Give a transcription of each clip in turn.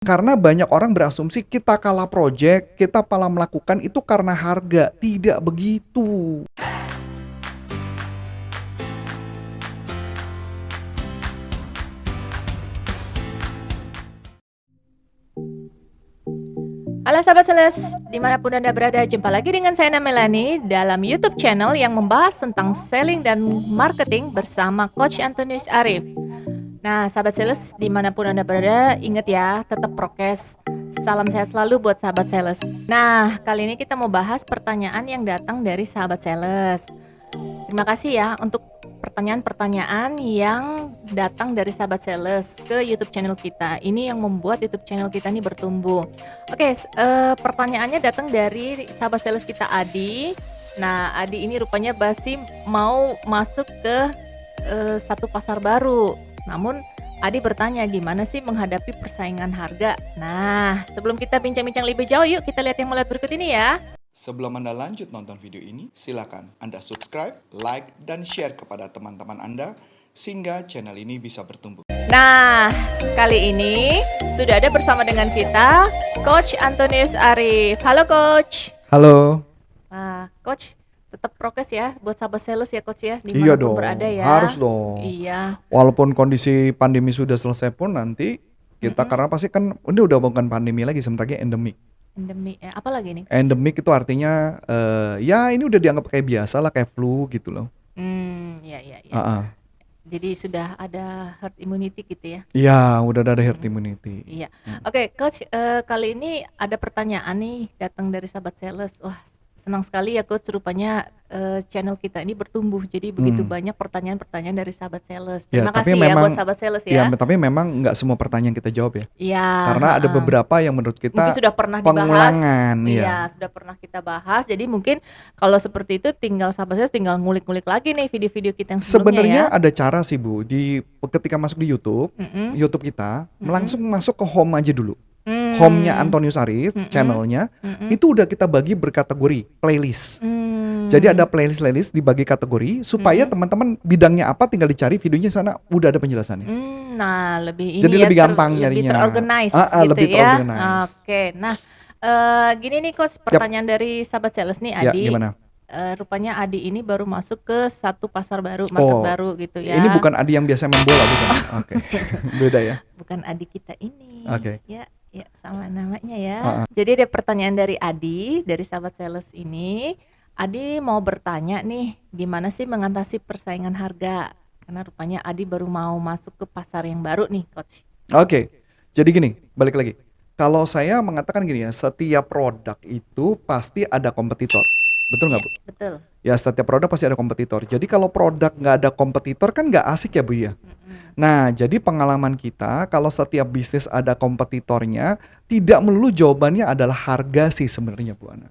Karena banyak orang berasumsi kita kalah project, kita malah melakukan itu karena harga. Tidak begitu. Halo sahabat sales, dimanapun Anda berada, jumpa lagi dengan saya Melani dalam YouTube channel yang membahas tentang selling dan marketing bersama Coach Antonius Arif. Nah sahabat sales, dimanapun Anda berada, ingat ya, tetap prokes. Salam sehat selalu buat sahabat sales. Nah, kali ini kita mau bahas pertanyaan yang datang dari sahabat sales. Terima kasih ya untuk pertanyaan-pertanyaan yang datang dari sahabat sales ke YouTube channel kita. Ini yang membuat YouTube channel kita ini bertumbuh. Oke, pertanyaannya datang dari sahabat sales kita Adi. Nah, Adi ini rupanya masih mau masuk ke satu pasar baru. Namun Adi bertanya gimana sih menghadapi persaingan harga. Nah, sebelum kita bincang-bincang lebih jauh, yuk kita lihat yang melihat berikut ini ya. Sebelum Anda lanjut nonton video ini, silakan Anda subscribe, like, dan share kepada teman-teman Anda sehingga channel ini bisa bertumbuh. Nah, kali ini sudah ada bersama dengan kita Coach Antonius Arif. Halo Coach. Halo. Nah, Coach, tetap prokes ya buat sahabat sales ya Coach ya, Iya dimanapun dong, berada ya. harus dong. Iya. Walaupun kondisi pandemi sudah selesai pun nanti kita karena pasti kan ini udah bukan pandemi lagi, sebentar lagi endemik. Endemi, apa lagi nih? Endemik itu artinya ya ini udah dianggap kayak biasa lah, kayak flu gitu loh. Ya. Jadi sudah ada herd immunity gitu ya? Iya, udah ada herd immunity. Iya. Oke, Coach, kali ini ada pertanyaan nih datang dari sahabat sales. Wah, senang sekali ya Coach, rupanya channel kita ini bertumbuh. Jadi begitu banyak pertanyaan-pertanyaan dari sahabat sales. Ya, Terima tapi kasih ya memang buat sahabat sales ya, ya. tapi memang nggak semua pertanyaan kita jawab ya. Iya. Karena ada beberapa yang menurut Mungkin kita sudah pernah dibahas. pengulangan, Iya, sudah pernah kita bahas. Jadi mungkin kalau seperti itu tinggal sahabat sales tinggal ngulik-ngulik lagi nih video-video kita yang sebelumnya Sebenarnya ya. ada cara sih Bu, ketika masuk di YouTube, YouTube kita langsung masuk ke home aja dulu. Home-nya Antonius Arif, channelnya, itu udah kita bagi berkategori playlist. Jadi ada playlist dibagi kategori supaya teman-teman bidangnya apa tinggal dicari videonya sana udah ada penjelasannya. Nah, lebih ini Jadi ya, lebih gampang lebih nyarinya. terorganize gitu Lebih ya. terorganize. Oke, nah gini nih Coach, pertanyaan dari sahabat sales nih Ya, Adi. gimana? Rupanya Adi ini baru masuk ke satu pasar baru, market baru gitu ya. Ini bukan Adi yang biasa main bola bukan? Oke. Beda ya. Bukan Adi kita ini. Oke. Ya sama namanya ya. Jadi ada pertanyaan dari Adi, dari sahabat sales ini. Adi mau bertanya nih, gimana sih mengatasi persaingan harga? Karena rupanya Adi baru mau masuk ke pasar yang baru nih, Coach. Oke. Jadi gini, balik lagi. Kalau saya mengatakan gini ya, setiap produk itu pasti ada kompetitor. Betul nggak, Bu? Betul. Ya, setiap produk pasti ada kompetitor. Jadi kalau produk nggak ada kompetitor kan nggak asik ya, Bu ya. Nah, jadi pengalaman kita kalau setiap bisnis ada kompetitornya, tidak melulu jawabannya adalah harga sih sebenarnya, Bu Ana.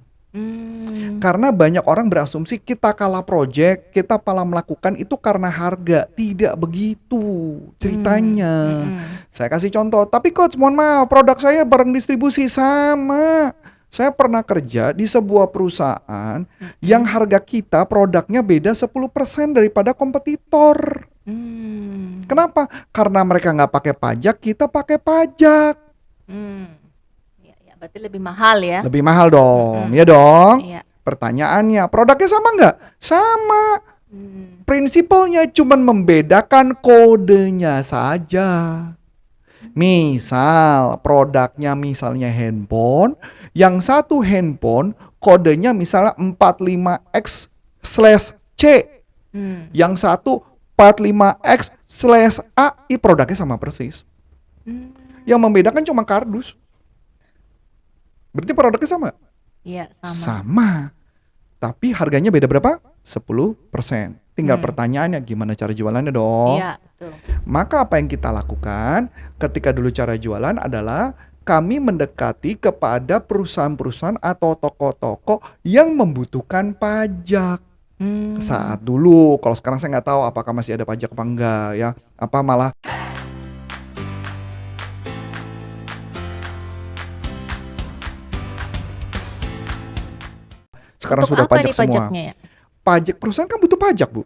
Karena banyak orang berasumsi kita kalah project, kita malah melakukan itu karena harga. Tidak begitu ceritanya. Saya kasih contoh, tapi Coach mohon maaf, produk saya barang distribusi sama. Saya pernah kerja di sebuah perusahaan yang harga kita produknya beda 10% daripada kompetitor. Kenapa? Karena mereka nggak pakai pajak, kita pakai pajak. Ya, berarti lebih mahal ya? Lebih mahal dong, ya dong. Iya. Pertanyaannya, produknya sama nggak? Sama. Prinsipalnya cuma membedakan kodenya saja. Misal produknya misalnya handphone, yang satu handphone kodenya misalnya 45X/C, yang satu 45X/A, produknya sama persis. Yang membedakan cuma kardus. Berarti produknya sama? Iya, sama. Sama. Tapi harganya beda berapa? 10%. Tinggal pertanyaannya gimana cara jualannya dong. Iya, betul. Maka apa yang kita lakukan ketika dulu cara jualan adalah kami mendekati kepada perusahaan-perusahaan atau toko-toko yang membutuhkan pajak. Saat dulu, kalau sekarang saya nggak tahu apakah masih ada pajak apa enggak ya. Apa malah sekarang Untuk sudah apa pajak nih semua. pajaknya ya? Pajak perusahaan kan butuh pajak, Bu.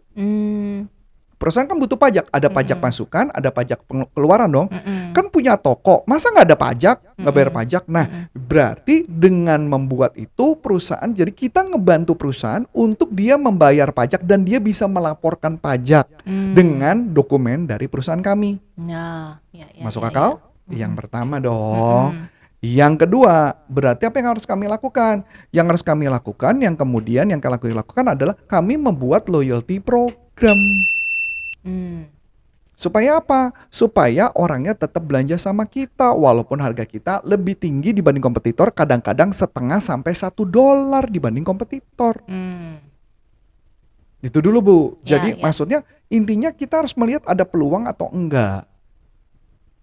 Perusahaan kan butuh pajak, ada pajak Mm-mm. masukan, ada pajak keluaran dong. Mm-mm. Kan punya toko, masa nggak ada pajak, nggak bayar Mm-mm. pajak? Nah, Mm-mm. berarti dengan membuat itu perusahaan, jadi kita ngebantu perusahaan untuk dia membayar pajak dan dia bisa melaporkan pajak dengan dokumen dari perusahaan kami. Ya, ya, ya, Masuk ya, akal? ya. Yang Mm-mm. pertama dong. Mm-mm. Yang kedua, berarti apa yang harus kami lakukan? Yang harus kami lakukan, yang kemudian yang kami lakukan adalah kami membuat loyalty program. Mm. Supaya apa? Supaya orangnya tetap belanja sama kita walaupun harga kita lebih tinggi dibanding kompetitor, kadang-kadang setengah sampai $1 dibanding kompetitor. Mm. Itu dulu Bu. Ya, Jadi ya. maksudnya intinya kita harus melihat ada peluang atau enggak.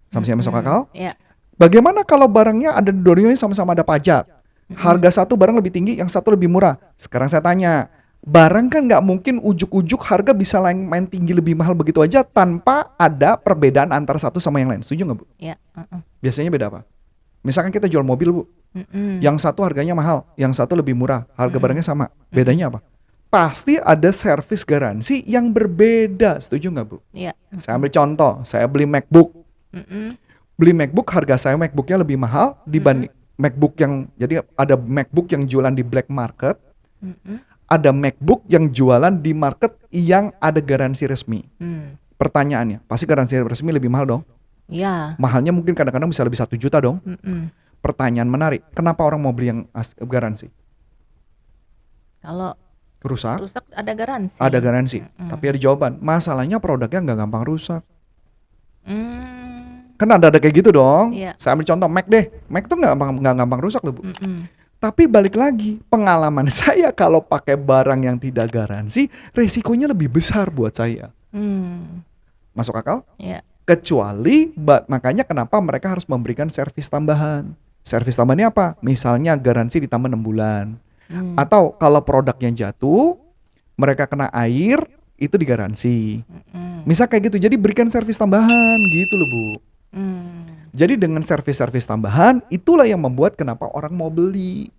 Sama-sama masuk akal? Ya. Bagaimana kalau barangnya ada dua-duanya sama-sama ada pajak? Harga satu barang lebih tinggi, yang satu lebih murah. Sekarang saya tanya, barang kan nggak mungkin ujuk-ujuk harga bisa main tinggi lebih mahal begitu aja tanpa ada perbedaan antara satu sama yang lain. Setuju nggak Bu? Ya. Biasanya beda apa? Misalkan kita jual mobil Bu, yang satu harganya mahal, yang satu lebih murah, harga barangnya sama. Bedanya apa? Pasti ada servis garansi yang berbeda. Setuju nggak Bu? Ya. Saya ambil contoh, saya beli MacBook. Mm-mm. Beli MacBook, harga saya MacBooknya lebih mahal dibanding MacBook yang, jadi ada MacBook yang jualan di black market, Mm-mm. ada MacBook yang jualan di market yang ada garansi resmi. Mm. Pertanyaannya, pasti garansi resmi lebih mahal dong? Ya. Mahalnya mungkin kadang-kadang bisa lebih 1 juta dong? Mm-mm. Pertanyaan menarik, kenapa orang mau beli yang garansi? Kalau Rusak? rusak ada garansi. Ada garansi, tapi ada jawaban. Masalahnya produknya nggak gampang rusak. Mm. Kan ada kayak gitu dong. Iya. Saya ambil contoh Mac deh. Mac tuh nggak gampang rusak loh Bu. Mm-mm. Tapi balik lagi, pengalaman saya kalau pakai barang yang tidak garansi, resikonya lebih besar buat saya. Mm. Masuk akal? Ya. Kecuali, makanya kenapa mereka harus memberikan servis tambahan. Servis tambahannya apa? Misalnya garansi ditambah 6 bulan. Atau kalau produknya jatuh, mereka kena air, itu digaransi. Misal kayak gitu, jadi berikan servis tambahan gitu loh Bu. Jadi dengan servis-servis tambahan, itulah yang membuat kenapa orang mau beli.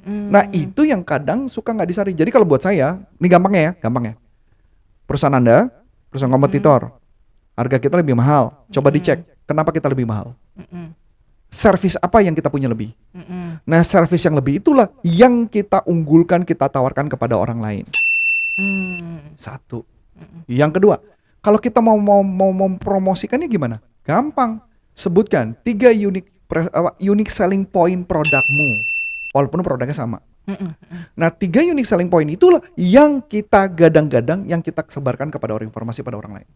Nah itu yang kadang suka nggak disadari. Jadi kalau buat saya, ini gampang ya. Perusahaan Anda, perusahaan kompetitor, harga kita lebih mahal. Coba dicek, kenapa kita lebih mahal? Servis apa yang kita punya lebih? Nah servis yang lebih itulah yang kita unggulkan, kita tawarkan kepada orang lain. Satu. Yang kedua, kalau kita mau mempromosikannya gimana? Gampang. Sebutkan 3 unique selling point produkmu, walaupun produknya sama. Nah 3 unique selling point itulah yang kita gadang-gadang, yang kita sebarkan kepada orang, informasi pada orang lain.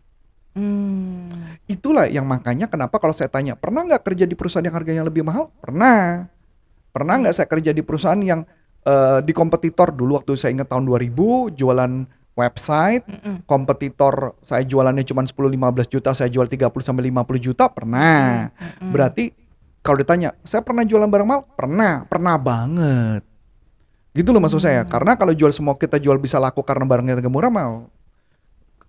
Itulah yang makanya kenapa kalau saya tanya, pernah nggak kerja di perusahaan yang harganya lebih mahal? Pernah. Pernah nggak saya kerja di perusahaan yang di kompetitor dulu waktu saya ingat tahun 2000 jualan website, kompetitor saya jualannya cuma 10-15 juta, saya jual 30-50 juta, pernah. Berarti kalau ditanya, saya pernah jualan barang mahal? Pernah banget. Gitu loh maksud saya. Karena kalau jual semua kita jual bisa laku karena barangnya harga murah, mau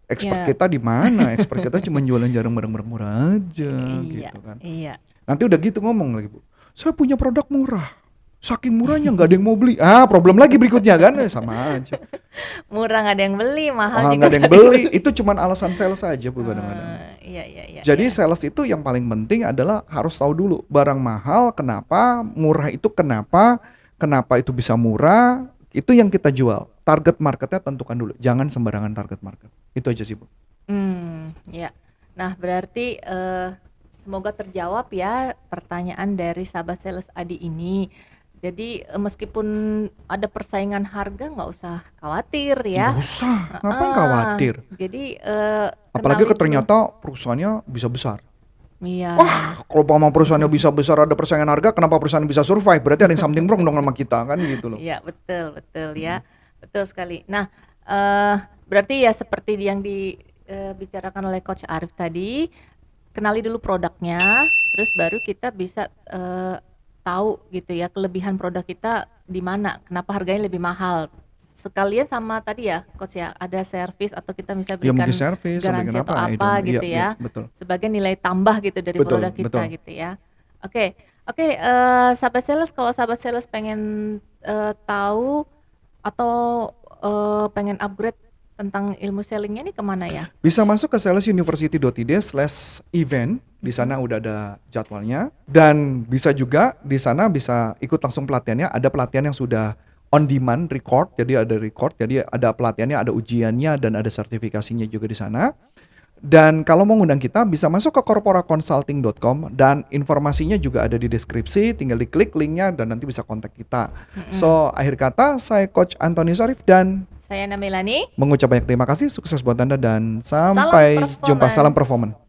expert kita di mana? Expert kita cuma jualan jarang barang-barang murah aja gitu kan. Iya. Nanti udah gitu ngomong lagi Bu, saya punya produk murah, saking murahnya nggak ada yang mau beli. Problem lagi berikutnya kan, sama aja. Murah nggak ada yang beli, mahal juga Nggak ada yang beli. Itu cuma alasan sales aja Bu kadang-kadang. Iya. Jadi sales itu yang paling penting adalah harus tahu dulu barang mahal kenapa, murah itu kenapa itu bisa murah, itu yang kita jual. Target marketnya tentukan dulu, jangan sembarangan target market. Itu aja sih Bu. Ya. Nah berarti semoga terjawab ya pertanyaan dari sahabat sales Adi ini. Jadi meskipun ada persaingan harga nggak usah khawatir ya. Nggak usah, ngapain khawatir. Jadi apalagi ternyata perusahaannya bisa besar. Iya. Wah, kalau perusahaannya bisa besar, ada persaingan harga, kenapa perusahaan bisa survive? Berarti ada yang something wrong dong sama kita kan gitu loh. Iya betul ya, betul sekali. Nah berarti ya seperti yang dibicarakan oleh Coach Arif tadi, kenali dulu produknya, terus baru kita bisa tahu gitu ya kelebihan produk kita di mana, kenapa harganya lebih mahal. Sekalian sama tadi ya Coach ya, ada servis atau kita bisa berikan garansi atau apa gitu ya, betul. sebagai nilai tambah gitu dari produk kita gitu ya. Oke, sahabat sales, kalau sahabat sales pengen tahu atau pengen upgrade tentang ilmu sellingnya nih kemana ya? Bisa masuk ke salesuniversity.id/event. Di sana udah ada jadwalnya. Dan bisa juga di sana bisa ikut langsung pelatihannya. Ada pelatihan yang sudah on demand record. Jadi ada record. Jadi ada pelatihannya, ada ujiannya, dan ada sertifikasinya juga di sana. Dan kalau mau ngundang kita bisa masuk ke corporaconsulting.com dan informasinya juga ada di deskripsi, tinggal diklik linknya dan nanti bisa kontak kita. So, akhir kata saya Coach Antonius Arif dan Saya Namelani. mengucap banyak terima kasih, sukses buat Anda dan Salam sampai jumpa. Salam performance. performance.